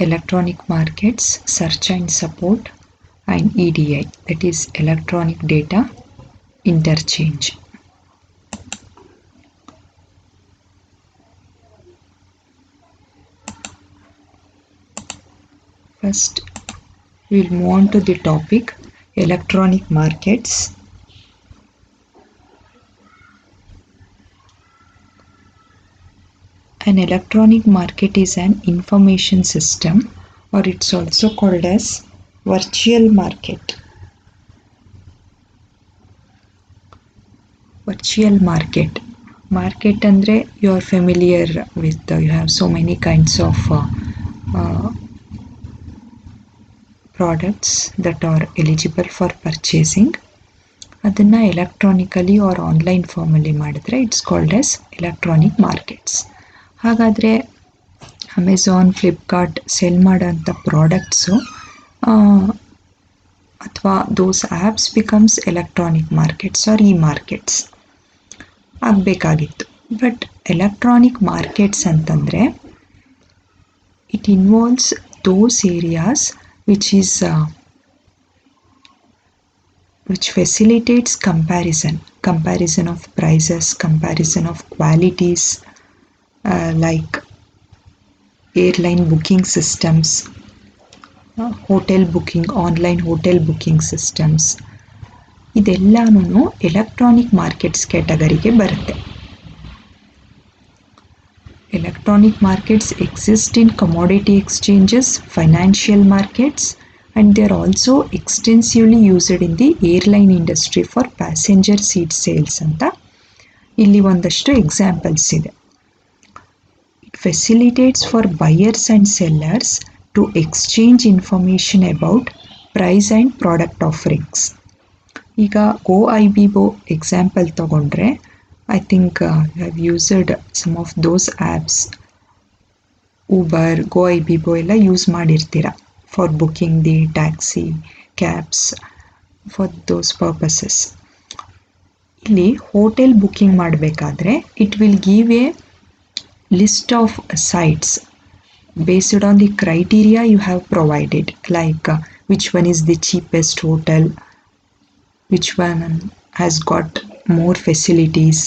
Electronic markets, search and support, and EDI, that is electronic data interchange. First, we'll move on to the topic electronic markets. An electronic market is an information system, or it's also called as virtual market. Virtual market. Market andre you are familiar with, you have so many kinds of products that are eligible for purchasing. ಅದನ್ನು electronically or online formally ಮಾಡಿದ್ರೆ it's called as electronic markets. ಹಾಗಾದರೆ Amazon, Flipkart sell ಮಾಡೋಂಥ products ಅಥವಾ those apps becomes electronic markets or e markets ಆಗಬೇಕಾಗಿತ್ತು. But electronic markets ಅಂತಂದರೆ it involves those areas which facilitates comparison of prices, comparison of qualities, like airline booking systems, hotel booking, online hotel booking systems. ಇದೆಲ್ಲನೂ electronic markets ಕ್ಯಾಟಗರಿಗೆ ಬರುತ್ತೆ. Electronic markets exist in commodity exchanges, financial markets, and they are also extensively used in the airline industry for passenger seat sales ಅಂತ ಇಲ್ಲಿ ಒಂದಷ್ಟು examples ಇದೆ. It facilitates for buyers and sellers to exchange information about price and product offerings. ಈಗ GoIbibo example ತಗೊಂಡ್ರೆ I think you have used some of those apps. Uber, GoIbibo ಎಲ್ಲ use ಮಾಡಿರ್ತೀರ for booking the taxi, cabs, for those purposes. ಇಲ್ಲಿ hotel booking ಮಾಡಬೇಕಾದ್ರೆ it will give a list of sites based on the criteria you have provided, like which one is the cheapest hotel, which one has got more facilities.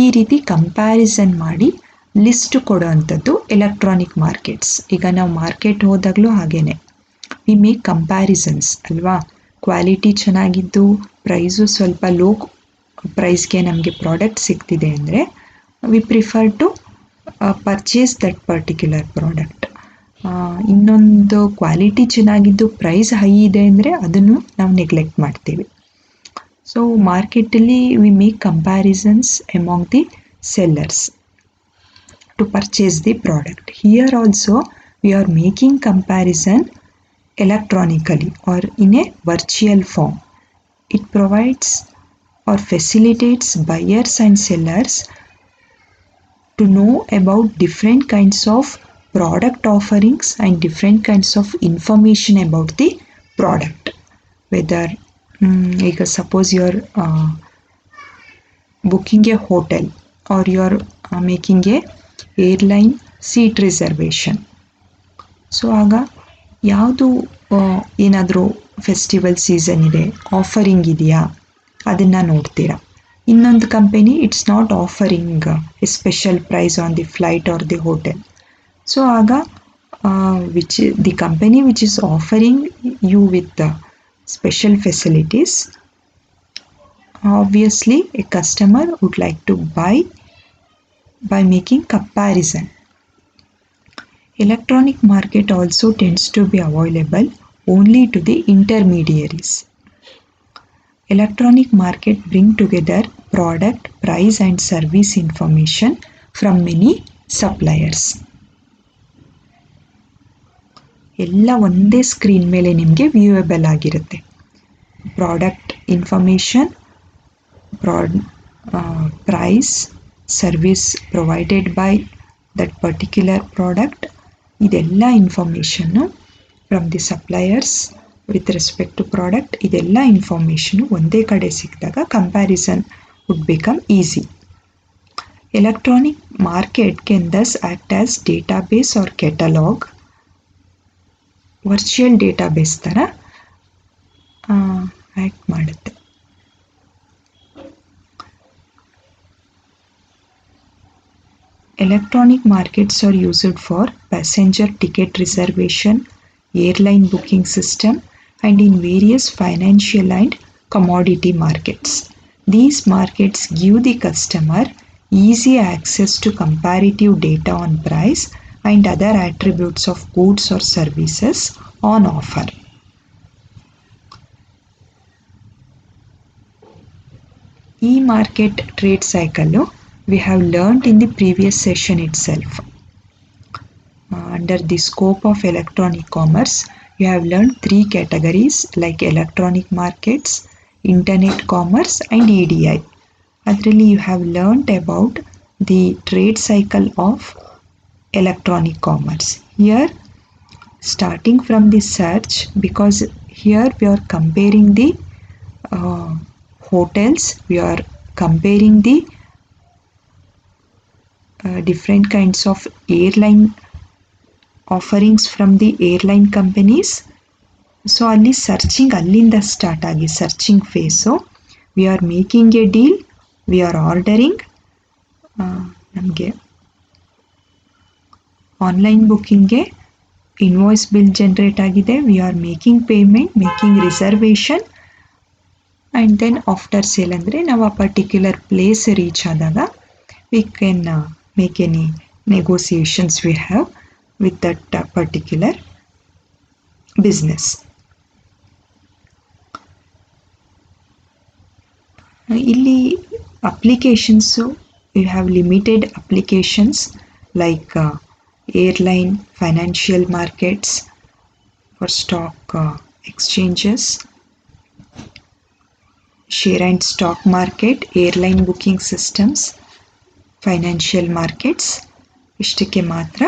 ಈ ರೀತಿ comparison ಮಾಡಿ list ಕೊಡೋವಂಥದ್ದು electronic markets. ಈಗ ನಾವು market ಹೋದಾಗಲೂ ಹಾಗೇನೆ we make comparisons ಅಲ್ವಾ. Quality ಚೆನ್ನಾಗಿದ್ದು price ಸ್ವಲ್ಪ ಲೋ ಪ್ರೈಸ್ಗೆ ನಮಗೆ ಪ್ರಾಡಕ್ಟ್ ಸಿಗ್ತಿದೆ ಅಂದರೆ we prefer to purchase that particular product. ಇನ್ನೊಂದು ಕ್ವಾಲಿಟಿ ಚೆನ್ನಾಗಿದ್ದು ಪ್ರೈಸ್ ಹೈ ಇದೆ ಅಂದರೆ ಅದನ್ನು ನಾವು ನೆಗ್ಲೆಕ್ಟ್ ಮಾಡ್ತೀವಿ. So marketally we make comparisons among the sellers to purchase the product. Here also we are making comparison electronically or in a virtual form. It provides or facilitates buyers and sellers to know about different kinds of product offerings and different kinds of information about the product. Whether ಈಗ suppose you are booking a hotel or you are making a airline seat reservation. So ಆಗ ಯಾವುದು ಏನಾದರೂ festival season ಇದೆ, offering ಇದೆಯಾ ಅದನ್ನು ನೋಡ್ತೀರಾ. ಇನ್ನೊಂದು company it's not offering a special price on the flight or the hotel. So ಆಗ the company which is offering you with special facilities, obviously a customer would like to buy by making comparison. Electronic market also tends to be available only to the intermediaries. Electronic market bring together product, price and service information from many suppliers. ಎಲ್ಲ ಒಂದೇ screen ಮೇಲೆ ನಿಮಗೆ viewable ಆಗಿರುತ್ತೆ. Product information, price, service provided by that particular product, ಇದೆಲ್ಲ ಇನ್ಫಾರ್ಮೇಷನ್ನು from the suppliers with respect to product, ಇದೆಲ್ಲ information ಒಂದೇ ಕಡೆ ಸಿಕ್ಕಿದಾಗ comparison would become easy. Electronic market can thus act as database or catalogue, virtual database ಥರ act ಮಾಡುತ್ತೆ. Electronic markets are used for passenger ticket reservation, airline booking system, and in various financial and commodity markets. These markets give the customer easy access to comparative data on price and other attributes of goods or services on offer. E-market trade cycle we have learnt in the previous session itself. Under the scope of electronic commerce, you have learned 3 categories like electronic markets, internet commerce and EDI. Adರಲ್ಲಿ you have learnt about the trade cycle of electronic commerce. Here, starting from the search, because here we are comparing the hotels, we are comparing the different kinds of airline offerings from the airline companies. So ಅಲ್ಲಿ searching ಅಲ್ಲಿಂದ start ಆಗಿ searching phase, we are making a deal, we are ordering, ನಮಗೆ online ಬುಕ್ಕಿಂಗ್ಗೆ invoice bill generate ಆಗಿದೆ, we are making payment, making reservation, and then after sale ಅಂದರೆ ನಾವು ಆ particular place reach ಆದಾಗ we can make any negotiations we have with that particular business. ಇಲ್ಲಿ applications, you have limited applications like airline, financial markets, for stock exchanges, share and stock market, airline booking systems, financial markets, ಇಷ್ಟಕ್ಕೆ ಮಾತ್ರ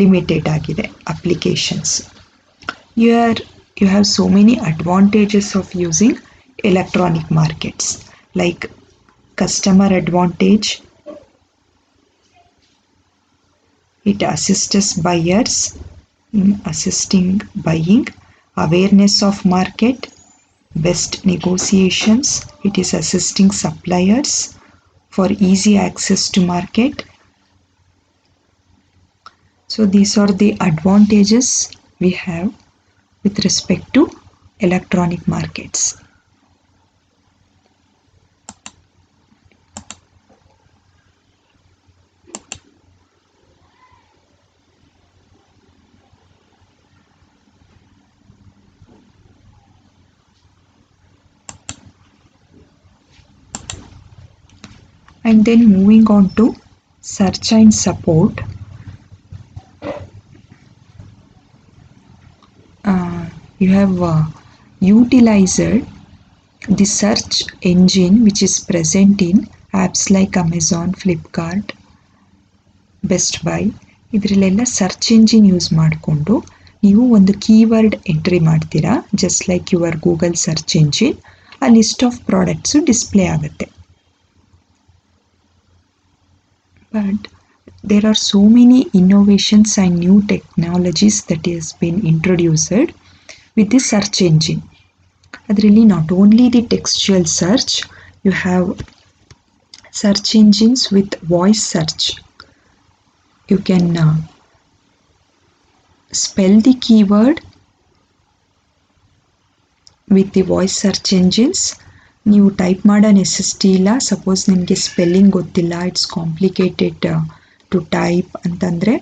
limited ಆಗಿದೆ applications. You have so many advantages of using electronic markets like customer advantage, it assists buyers in assisting buying, awareness of market, best negotiations, it is assisting suppliers for easy access to market. So these are the advantages we have with respect to electronic markets. And then moving on to search and support. You have utilized the search engine which is present in apps like Amazon, Flipkart, Best Buy. ಇದರಲ್ಲೆಲ್ಲ search engine use ಮಾಡಿಕೊಂಡು ನೀವು ಒಂದು keyword entry ಮಾಡ್ತೀರಾ, just like your Google search engine. ಆ list of products display ಆಗುತ್ತೆ. But there are so many innovations and new technologies that has been introduced with the search engine. Adrilli not only the textual search, you have search engines with voice search. You can spell the keyword with the voice search engines. ನೀವು type ಮಾಡೋ necessity ಇಲ್ಲ. Suppose ನಿಮಗೆ spelling ಗೊತ್ತಿಲ್ಲ, it's complicated to type ಅಂತಂದರೆ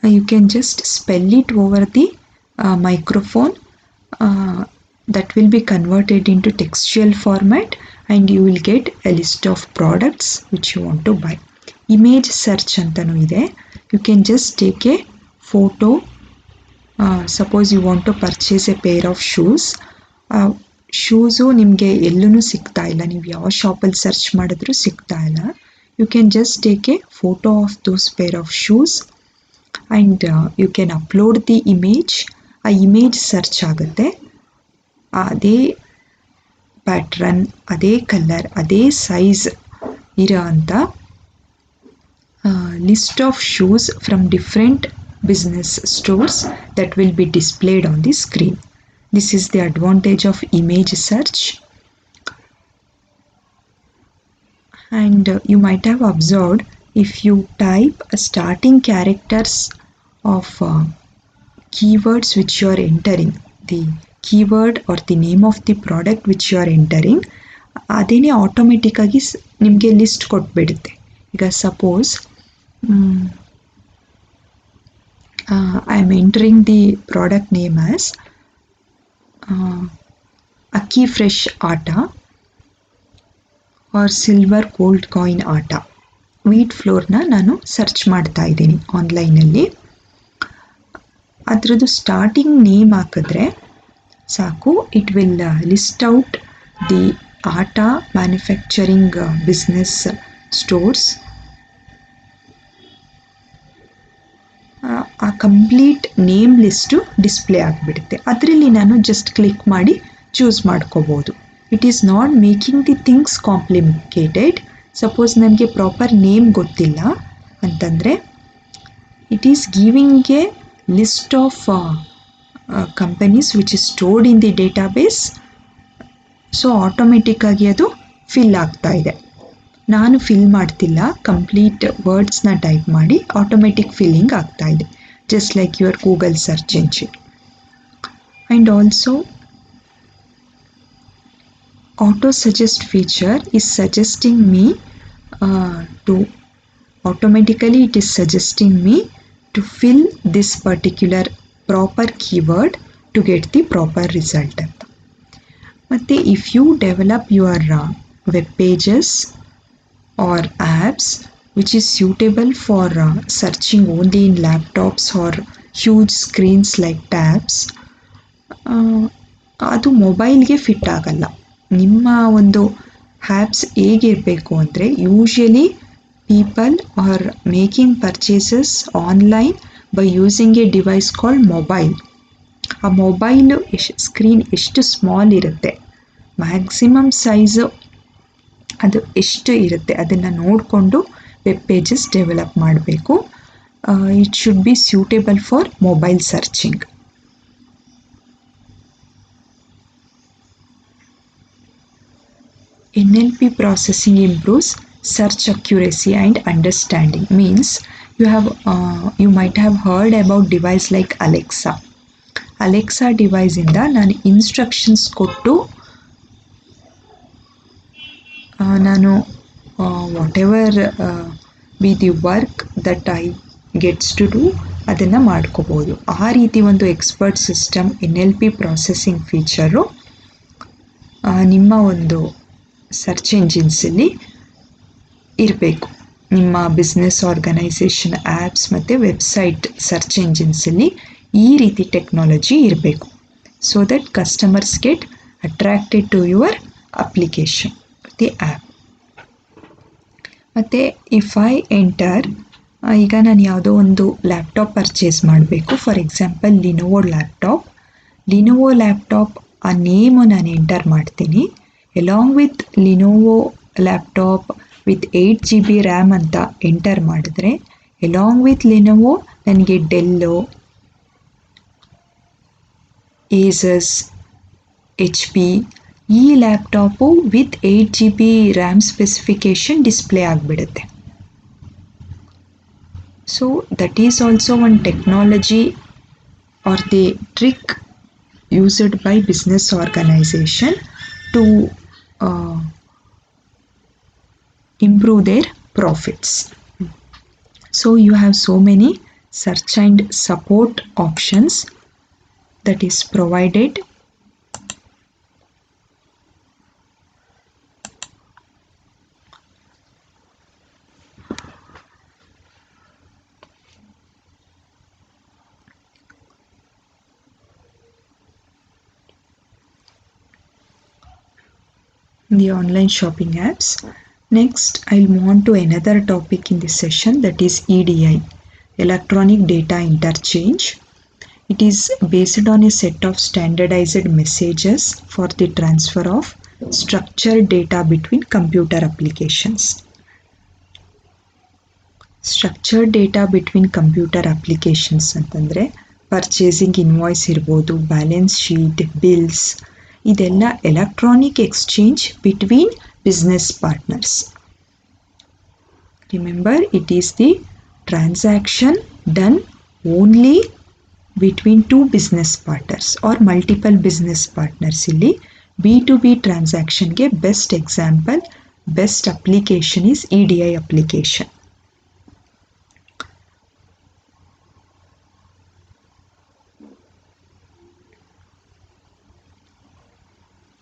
you can just spell it over the microphone. That will be converted in to textual format and you will get a list of products which you want to buy. Image search ಅಂತಲೂ ಇದೆ. You can just take a photo suppose you want to purchase a pair of shoes. Shoes ನಿಮಗೆ ಎಲ್ಲೂ ಸಿಗ್ತಾ ಇಲ್ಲ, ನೀವು ಯಾವ ಶಾಪಲ್ಲಿ search ಮಾಡಿದ್ರೂ ಸಿಗ್ತಾ ಇಲ್ಲ. You can just take a photo of those pair of shoes and you can upload the image. ಆ ಇಮೇಜ್ ಸರ್ಚ್ ಆಗುತ್ತೆ. ಅದೇ ಪ್ಯಾಟ್ರನ್, ಅದೇ ಕಲರ್, ಅದೇ ಸೈಜ್ ಇರೋ ಅಂಥ list of shoes from different business stores that will be displayed on the screen. This is the advantage of image search. And you might have observed, if you type starting characters of keywords which you are entering, the keyword or the name of the product which you are entering, ಅದೇನೇ ಆಟೋಮೆಟಿಕ್ಕಾಗಿ ನಿಮಗೆ list ಕೊಟ್ಬಿಡುತ್ತೆ. ಈಗ suppose I am entering the product name as Akki Fresh Atta or Silver Gold Coin Atta. Wheat ಫ್ಲೋರ್ನ ನಾನು search ಮಾಡ್ತಾ ಇದ್ದೀನಿ ಆನ್ಲೈನಲ್ಲಿ. ಅದರದ್ದು ಸ್ಟಾರ್ಟಿಂಗ್ ನೇಮ್ ಹಾಕಿದ್ರೆ ಸಾಕು, it will list out the atta manufacturing business stores. ಆ ಕಂಪ್ಲೀಟ್ ನೇಮ್ ಲಿಸ್ಟು ಡಿಸ್ಪ್ಲೇ ಆಗಿಬಿಡುತ್ತೆ. ಅದರಲ್ಲಿ ನಾನು ಜಸ್ಟ್ ಕ್ಲಿಕ್ ಮಾಡಿ ಚೂಸ್ ಮಾಡ್ಕೋಬೋದು. It is not making the things complicated. Suppose ನನಗೆ ಪ್ರಾಪರ್ ನೇಮ್ ಗೊತ್ತಿಲ್ಲ ಅಂತಂದರೆ, it is giving a list of companies which is stored in the database. So ಆಟೋಮೆಟಿಕ್ಕಾಗಿ ಅದು ಫಿಲ್ ಆಗ್ತಾ ಇದೆ. ನಾನು ಫಿಲ್ ಮಾಡ್ತಿಲ್ಲ, ಕಂಪ್ಲೀಟ್ ವರ್ಡ್ಸ್ನ ಟೈಪ್ ಮಾಡಿ ಆಟೋಮೆಟಿಕ್ ಫಿಲ್ಲಿಂಗ್ ಆಗ್ತಾ ಇದೆ, just like your Google search engine. And also auto suggest feature is suggesting me to automatically it is suggesting me to fill this particular proper keyword to get the proper result ಅಂತ. ಮತ್ತು if you develop your web pages or apps which is suitable for searching only in laptops or huge screens like tabs, ಅದು ಮೊಬೈಲ್ಗೆ fit ಆಗಲ್ಲ. ನಿಮ್ಮ ಒಂದು apps ಹೇಗಿರಬೇಕು ಅಂದರೆ, usually people are making purchases online by using A device called mobile. ಆ mobile screen ಎಷ್ಟು small ಇರುತ್ತೆ, ಮ್ಯಾಕ್ಸಿಮಮ್ ಸೈಜು ಅದು ಎಷ್ಟು ಇರುತ್ತೆ ಅದನ್ನು ನೋಡಿಕೊಂಡು ವೆಬ್ ಪೇಜಸ್ ಡೆವಲಪ್ ಮಾಡಬೇಕು. It should be ಸ್ಯೂಟೇಬಲ್ for mobile searching. NLP processing improves search accuracy and understanding. Means you might have heard about device like Alexa. Alexa device ಇಂದ ನಾನು ಇನ್ಸ್ಟ್ರಕ್ಷನ್ಸ್ ಕೊಟ್ಟು ನಾನು whatever be the work that I gets to do ಅದನ್ನು ಮಾಡ್ಕೋಬೋದು. ಆ ರೀತಿ ಒಂದು expert system NLP processing feature ನಿಮ್ಮ ಒಂದು ಸರ್ಚ್ ಎಂಜಿನ್ಸಲ್ಲಿ ಇರಬೇಕು. ನಿಮ್ಮ ಬಿಸ್ನೆಸ್ ಆರ್ಗನೈಸೇಷನ್ ಆ್ಯಪ್ಸ್ ಮತ್ತು ವೆಬ್ಸೈಟ್ ಸರ್ಚ್ ಎಂಜಿನ್ಸಲ್ಲಿ ಈ ರೀತಿ ಟೆಕ್ನಾಲಜಿ ಇರಬೇಕು. So that customers get attracted to your application, the app. ಮತ್ತು ಇಫ್ ಐ ಎಂಟರ್, ಈಗ ನಾನು ಯಾವುದೋ ಒಂದು ಲ್ಯಾಪ್ಟಾಪ್ ಪರ್ಚೇಸ್ ಮಾಡಬೇಕು, ಫಾರ್ ಎಕ್ಸಾಂಪಲ್ ಲಿನೋವೋ ಲ್ಯಾಪ್ಟಾಪ್ ಆ ನೇಮು ನಾನು ಎಂಟರ್ ಮಾಡ್ತೀನಿ. Along with Lenovo laptop with 8 GB RAM ಅಂತ ಎಂಟರ್ ಮಾಡಿದ್ರೆ, ಎಲಾಂಗ್ ವಿತ್ ಲಿನೋವೋ ನನಗೆ ಡೆಲ್ಲು, ಏಸಸ್, HP ಈ laptop with 8 GB RAM specification display ಆಗಿಬಿಡುತ್ತೆ. So that is also one technology or the trick used by business organisation to improve their profits. So you have so many search and support options that is provided. the online shopping apps. Next, I'll move on to another topic in this session, that is EDI, Electronic Data Interchange. It is based on a set of standardized messages for the transfer of structured data between computer applications. Structured data between computer applications ಅಂತಂದರೆ purchasing invoice ಇರ್ಬೋದು, balance sheet, bills, ಇದೆಲ್ಲ electronic exchange between business partners. Remember, it is the transaction done only between two business partners or multiple business partners. ಇಲ್ಲಿ B2B ಟ್ರಾನ್ಸಾಕ್ಷನ್ಗೆ best example, best application is EDI application.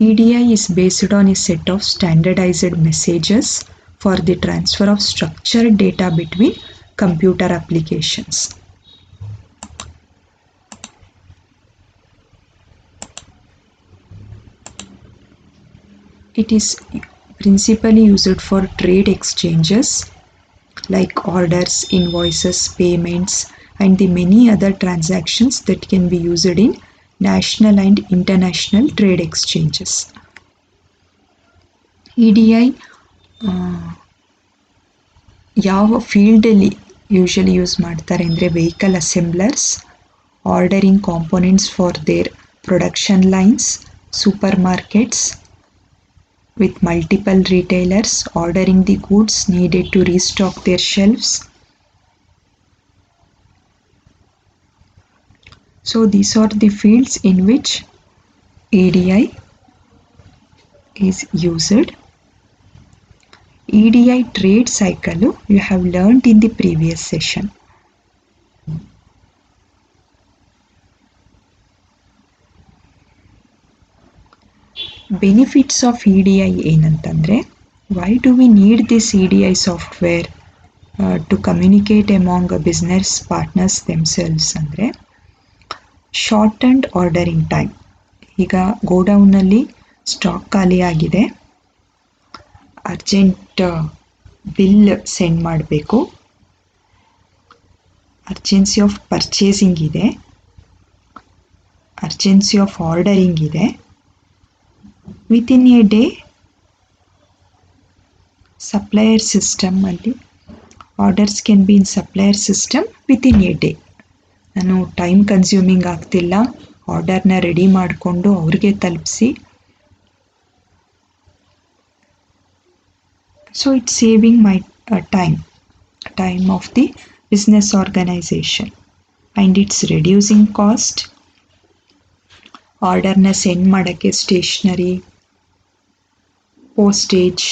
EDI is based on a set of standardized messages for the transfer of structured data between computer applications. It is principally used for trade exchanges like orders, invoices, payments, and the many other transactions that can be used in national and international trade exchanges. EDI ಯಾವ ಫೀಲ್ಡಲ್ಲಿ usually use ಮಾಡ್ತಾರೆ ಅಂದರೆ vehicle assemblers, ordering components for their production lines, supermarkets with multiple retailers ordering the goods needed to restock their shelves. So these are the fields in which EDI is used. EDI trade cycle you have learnt in the previous session. Benefits of EDI ಏನಂತಂದರೆ, why do we need this EDI software to communicate among business partners themselves ಅಂದರೆ, short and ordering time. ಈಗ ಗೋಡೌನಲ್ಲಿ stock ಖಾಲಿ ಆಗಿದೆ, urgent bill send ಮಾಡಬೇಕು, urgency of purchasing ಇದೆ, urgency of ordering ಇದೆ. Within a day supplier ಸಿಸ್ಟಮಲ್ಲಿ orders can be in supplier system within a day. ನಾನು ಟೈಮ್ ಕನ್ಸ್ಯೂಮಿಂಗ್ ಆಗ್ತಿಲ್ಲ, ಆರ್ಡರ್ನ ರೆಡಿ ಮಾಡಿಕೊಂಡು ಅವ್ರಿಗೆ ತಲುಪಿಸಿ. So it's saving my time of the business organisation and it's reducing cost. ಆರ್ಡರ್ನ send ಮಾಡೋಕ್ಕೆ stationery, postage,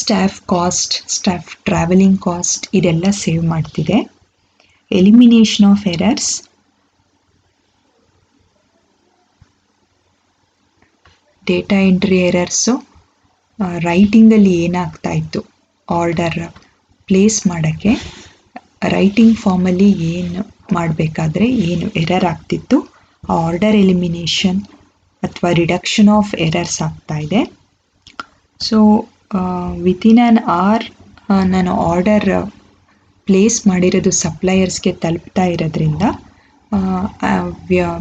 staff cost, staff travelling cost ಇದೆಲ್ಲ save ಮಾಡ್ತಿದೆ. Elimination of errors, data entry errors, ರೈಟಿಂಗಲ್ಲಿ ಏನಾಗ್ತಾ ಇತ್ತು, ಆರ್ಡರ್ ಪ್ಲೇಸ್ ಮಾಡೋಕ್ಕೆ ರೈಟಿಂಗ್ ಫಾರ್ಮಲ್ಲಿ ಏನು ಮಾಡಬೇಕಾದ್ರೆ ಏನು ಎರರ್ ಆಗ್ತಿತ್ತು, ಆ ಆರ್ಡರ್ ಎಲಿಮಿನೇಷನ್ ಅಥವಾ ರಿಡಕ್ಷನ್ ಆಫ್ ಎರರ್ಸ್ ಆಗ್ತಾ ಇದೆ. ಸೊ ವಿತಿನ್ ಆ್ಯನ್ ಅವರ್ ನಾನು ಆರ್ಡರ್ ಪ್ಲೇಸ್ ಮಾಡಿರೋದು ಸಪ್ಲೈಯರ್ಸ್ಗೆ ತಲುಪ್ತಾ ಇರೋದ್ರಿಂದ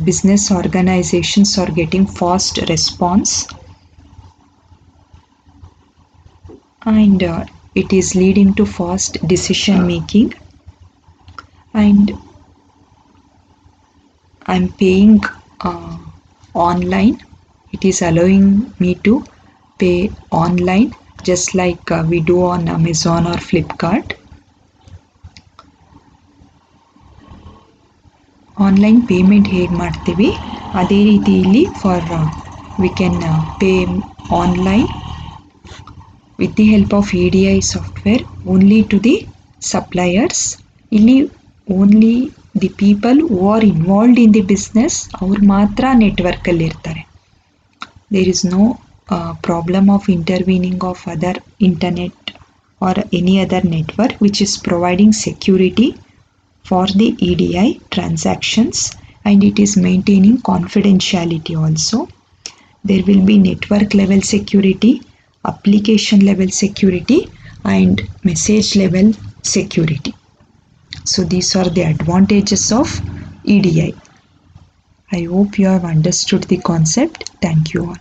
business organizations are getting fast response and it is leading to fast decision making. And I am paying online. It is allowing me to pay online just like we do on Amazon or Flipkart. Online payment ಹೇಗೆ ಮಾಡ್ತೀವಿ ಅದೇ ರೀತಿ ಇಲ್ಲಿ we can pay online with the help of EDI software only to the suppliers. ಇಲ್ಲಿ only the people who are involved in the business ಅವ್ರು ಮಾತ್ರ ನೆಟ್ವರ್ಕಲ್ಲಿ ಇರ್ತಾರೆ. There is no problem of intervening of other internet or any other network which is providing security for the EDI transactions, and it is maintaining confidentiality also. There will be network level security, application level security, and message level security. So these are the advantages of EDI. I hope you have understood the concept. Thank you all.